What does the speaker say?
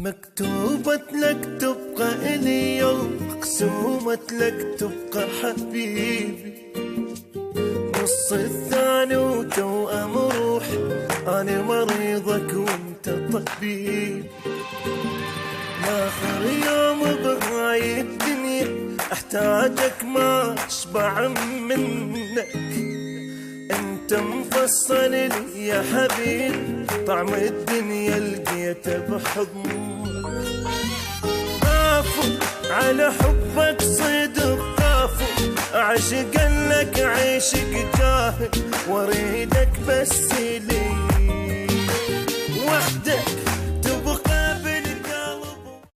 مكتوبة لك تبقى إلي يوم، مقسومة لك تبقى حبيبي. نص الثاني وتوأم روحي، أنا مريضك وانت طبيب. آخر يوم بهاي الدنيا احتاجك ما اشبع منك. انت مفصل لي يا حبيب، طعم الدنيا لقيته بحضنك. خافوا على حبك صدق، خافوا اعشق لك عيشك جاهل، واريدك بس لي